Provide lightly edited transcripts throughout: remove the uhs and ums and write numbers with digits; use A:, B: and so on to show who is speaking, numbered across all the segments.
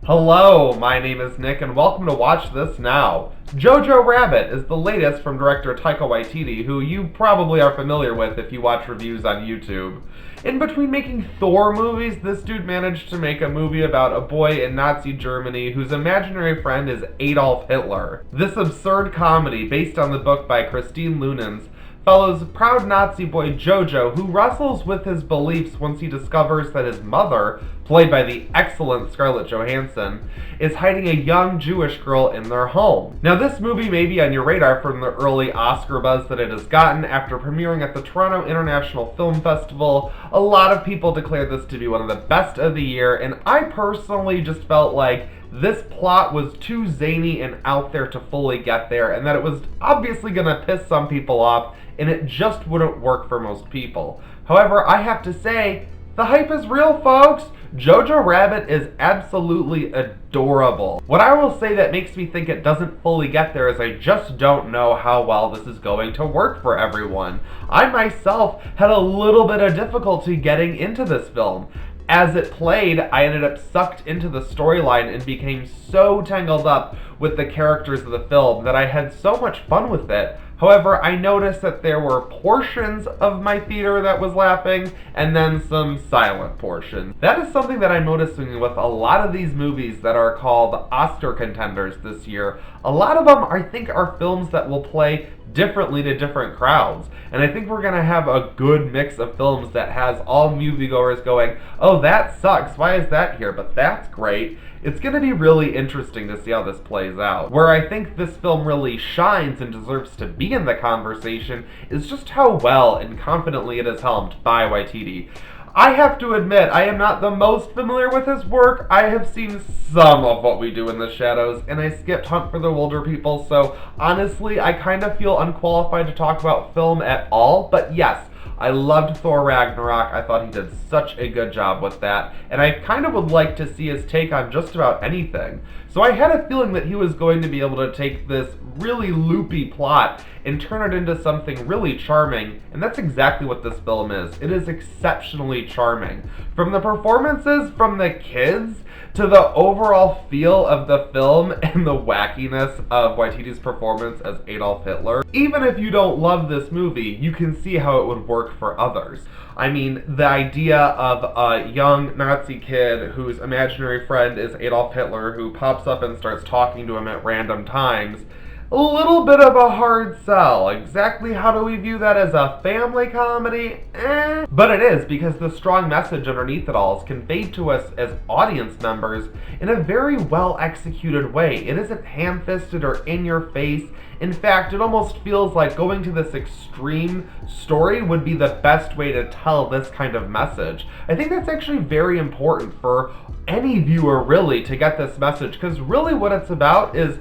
A: Hello, my name is Nick and welcome to Watch This Now. Jojo Rabbit is the latest from director Taika Waititi, who you probably are familiar with if you watch reviews on YouTube. In between making Thor movies, this dude managed to make a movie about a boy in Nazi Germany whose imaginary friend is Adolf Hitler. This absurd comedy, based on the book by Christine Lunens, follows proud Nazi boy Jojo, who wrestles with his beliefs once he discovers that his mother, played by the excellent Scarlett Johansson, is hiding a young Jewish girl in their home. Now, this movie may be on your radar from the early Oscar buzz that it has gotten after premiering at the Toronto International Film Festival. A lot of people declared this to be one of the best of the year, and I personally just felt like this plot was too zany and out there to fully get there, and that it was obviously gonna piss some people off, and it just wouldn't work for most people. However, I have to say, the hype is real, folks! Jojo Rabbit is absolutely adorable. What I will say that makes me think it doesn't fully get there is I just don't know how well this is going to work for everyone. I myself had a little bit of difficulty getting into this film. As it played, I ended up sucked into the storyline and became so tangled up with the characters of the film that I had so much fun with it. However, I noticed that there were portions of my theater that was laughing, and then some silent portions. That is something that I'm noticing with a lot of these movies that are called Oscar contenders this year. A lot of them, I think, are films that will play differently to different crowds. And I think we're gonna have a good mix of films that has all moviegoers going, oh, that sucks, why is that here? But that's great. It's going to be really interesting to see how this plays out. Where I think this film really shines and deserves to be in the conversation is just how well and confidently it is helmed by Waititi. I have to admit, I am not the most familiar with his work. I have seen some of What We Do in the Shadows, and I skipped Hunt for the Wilderpeople, so honestly, I kind of feel unqualified to talk about film at all, but yes, I loved Thor Ragnarok. I thought he did such a good job with that, and I kind of would like to see his take on just about anything. So I had a feeling that he was going to be able to take this really loopy plot and turn it into something really charming, and that's exactly what this film is. It is exceptionally charming. From the performances from the kids to the overall feel of the film and the wackiness of Waititi's performance as Adolf Hitler. Even if you don't love this movie, you can see how it would work for others. I mean, the idea of a young Nazi kid whose imaginary friend is Adolf Hitler, who pops up and starts talking to him at random times, a little bit of a hard sell. Exactly how do we view that as a family comedy? But it is, because the strong message underneath it all is conveyed to us as audience members in a very well executed way. It isn't ham-fisted or in your face. In fact, it almost feels like going to this extreme story would be the best way to tell this kind of message. I think that's actually very important for any viewer, really, to get this message, because really what it's about is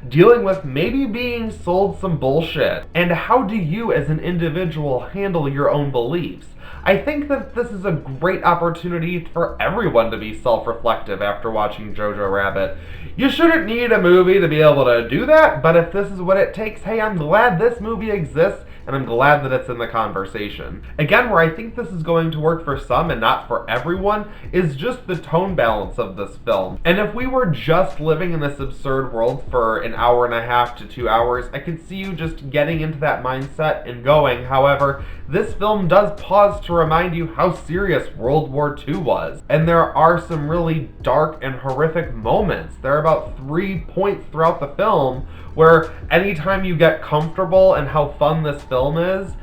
A: dealing with maybe being sold some bullshit. And how do you as an individual handle your own beliefs? I think that this is a great opportunity for everyone to be self-reflective after watching Jojo Rabbit. You shouldn't need a movie to be able to do that, but if this is what it takes, hey, I'm glad this movie exists, and I'm glad that it's in the conversation. Again, where I think this is going to work for some and not for everyone is just the tone balance of this film. And if we were just living in this absurd world for an hour and a half to 2 hours, I could see you just getting into that mindset and going. However, this film does pause to remind you how serious World War II was. And there are some really dark and horrific moments. There are about 3 points throughout the film where anytime you get comfortable in how fun this film is,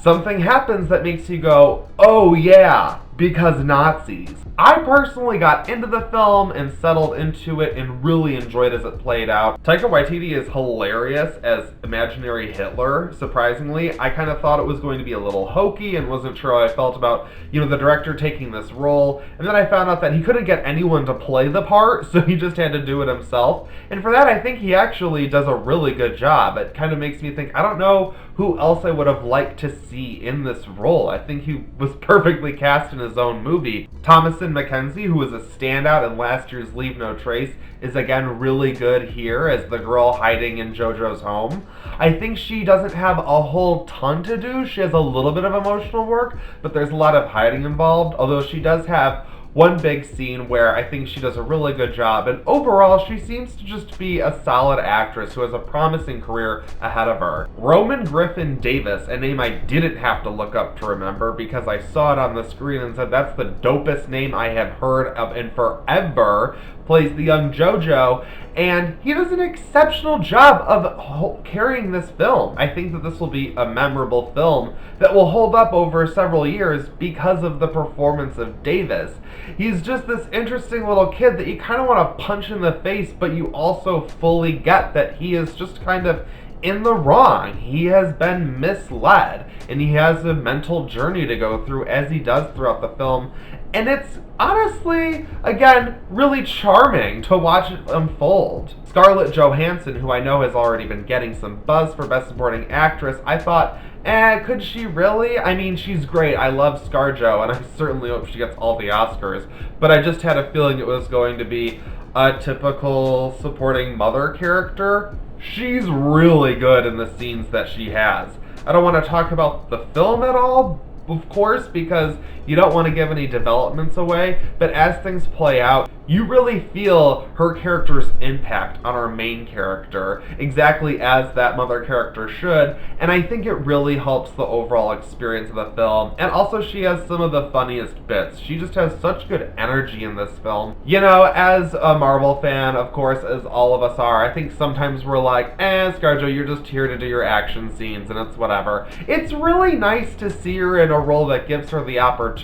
A: something happens that makes you go, oh yeah, because Nazis. I personally got into the film and settled into it and really enjoyed as it played out. Taika Waititi is hilarious as imaginary Hitler, surprisingly. I kind of thought it was going to be a little hokey and wasn't sure how I felt about, the director taking this role. And then I found out that he couldn't get anyone to play the part, so he just had to do it himself. And for that, I think he actually does a really good job. It kind of makes me think, I don't know who else I would have liked to see in this role. I think he was perfectly cast in his own movie. Thomasin McKenzie, who was a standout in last year's Leave No Trace, is again really good here as the girl hiding in Jojo's home. I think she doesn't have a whole ton to do. She has a little bit of emotional work, but there's a lot of hiding involved, although she does have one big scene where I think she does a really good job, and overall she seems to just be a solid actress who has a promising career ahead of her. Roman Griffin Davis, a name I didn't have to look up to remember because I saw it on the screen and said that's the dopest name I have heard of in forever, plays the young Jojo, and he does an exceptional job of carrying this film. I think that this will be a memorable film that will hold up over several years because of the performance of Davis. He's just this interesting little kid that you kind of want to punch in the face, but you also fully get that he is just kind of in the wrong. He has been misled, and he has a mental journey to go through as he does throughout the film. And it's honestly, again, really charming to watch it unfold. Scarlett Johansson, who I know has already been getting some buzz for Best Supporting Actress, I thought, could she really? I mean, she's great. I love ScarJo, and I certainly hope she gets all the Oscars. But I just had a feeling it was going to be a typical supporting mother character. She's really good in the scenes that she has. I don't want to talk about the film at all, of course, because you don't want to give any developments away, but as things play out, you really feel her character's impact on our main character, exactly as that mother character should, and I think it really helps the overall experience of the film. And also she has some of the funniest bits. She just has such good energy in this film. You know, as a Marvel fan, of course, as all of us are, I think sometimes we're like, ScarJo, you're just here to do your action scenes, and it's whatever. It's really nice to see her in a role that gives her the opportunity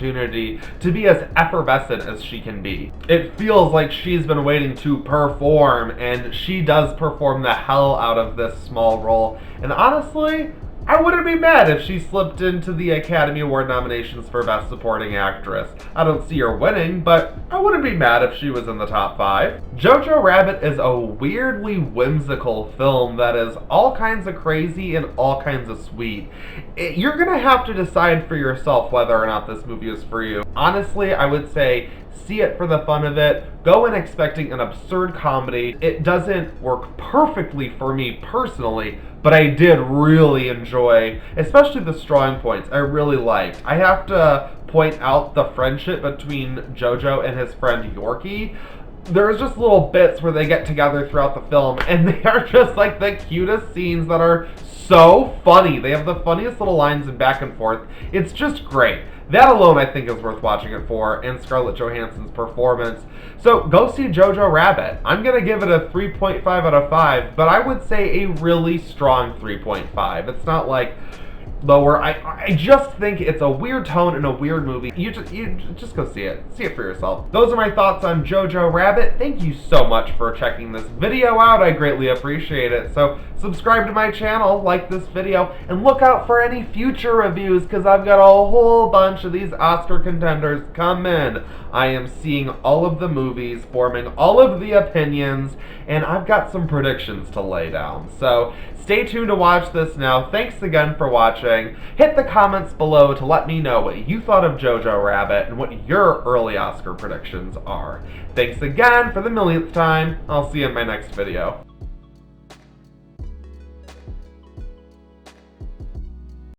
A: to be as effervescent as she can be. It feels like she's been waiting to perform, and she does perform the hell out of this small role. And honestly, I wouldn't be mad if she slipped into the Academy Award nominations for Best Supporting Actress. I don't see her winning, but I wouldn't be mad if she was in the top 5. Jojo Rabbit is a weirdly whimsical film that is all kinds of crazy and all kinds of sweet. You're gonna have to decide for yourself whether or not this movie is for you. Honestly, I would say see it for the fun of it. Go in expecting an absurd comedy. It doesn't work perfectly for me personally, but I did really enjoy, especially the strong points I really liked. I have to point out the friendship between Jojo and his friend Yorkie. There's just little bits where they get together throughout the film, and they are just like the cutest scenes that are so funny. They have the funniest little lines and back and forth. It's just great. That alone, I think, is worth watching it for, and Scarlett Johansson's performance. So go see Jojo Rabbit. I'm going to give it a 3.5 out of 5, but I would say a really strong 3.5. It's not like lower. I just think it's a weird tone and a weird movie. You just go see it. See it for yourself. Those are my thoughts on Jojo Rabbit. Thank you so much for checking this video out. I greatly appreciate it. So subscribe to my channel, like this video, and look out for any future reviews because I've got a whole bunch of these Oscar contenders coming. I am seeing all of the movies, forming all of the opinions, and I've got some predictions to lay down. So stay tuned to watch this now. Thanks again for watching. Hit the comments below to let me know what you thought of Jojo Rabbit and what your early Oscar predictions are. Thanks again for the millionth time. I'll see you in my next video.